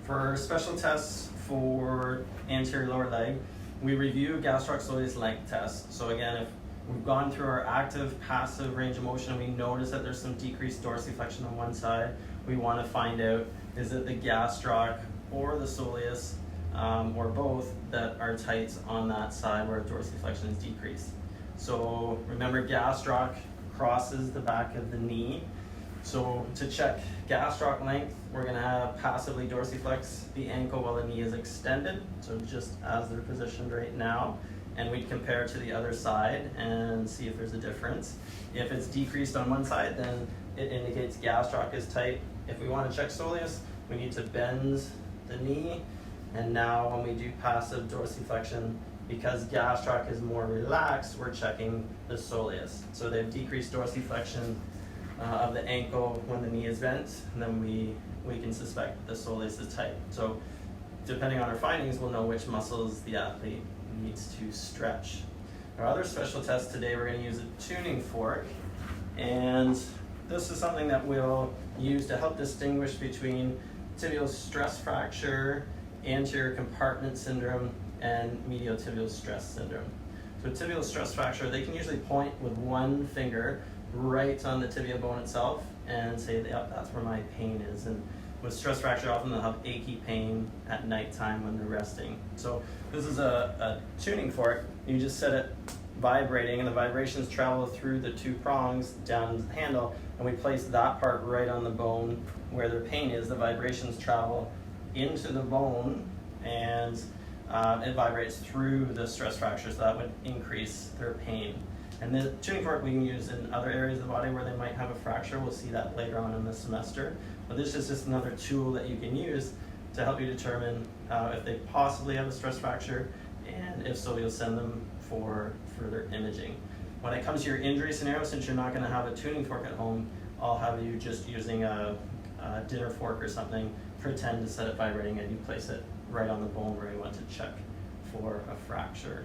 For special tests for anterior lower leg, we review gastroc soleus length tests. So again, if we've gone through our active, passive range of motion and we notice that there's some decreased dorsiflexion on one side, we want to find out, is it the gastroc or the soleus or both that are tight on that side where dorsiflexion is decreased. So remember, gastroc crosses the back of the knee. So to check gastroc length, we're going to have passively dorsiflex the ankle while the knee is extended, so just as they're positioned right now, and we'd compare to the other side and see if there's a difference. If it's decreased on one side, then it indicates gastroc is tight. If we want to check soleus, we need to bend the knee, and now when we do passive dorsiflexion, because gastroc is more relaxed, we're checking the soleus. So they've decreased dorsiflexion of the ankle when the knee is bent, and then we can suspect the soleus is tight. So depending on our findings, we'll know which muscles the athlete needs to stretch. Our other special test today, we're going to use a tuning fork, and this is something that we'll use to help distinguish between tibial stress fracture, anterior compartment syndrome, and medial tibial stress syndrome. So tibial stress fracture, they can usually point with one finger right on the tibia bone itself and say, yep, that's where my pain is. And with stress fracture, often they'll have achy pain at nighttime when they're resting. So this is a tuning fork. You just set it vibrating, and the vibrations travel through the two prongs down the handle, and we place that part right on the bone where their pain is. The vibrations travel into the bone, and it vibrates through the stress fracture, so that would increase their pain. And the tuning fork we can use in other areas of the body where they might have a fracture. We'll see that later on in the semester. But this is just another tool that you can use to help you determine if they possibly have a stress fracture, and if so, you'll send them for further imaging. When it comes to your injury scenario, since you're not going to have a tuning fork at home, I'll have you just using a dinner fork or something, pretend to set it vibrating, and you place it right on the bone where you want to check for a fracture.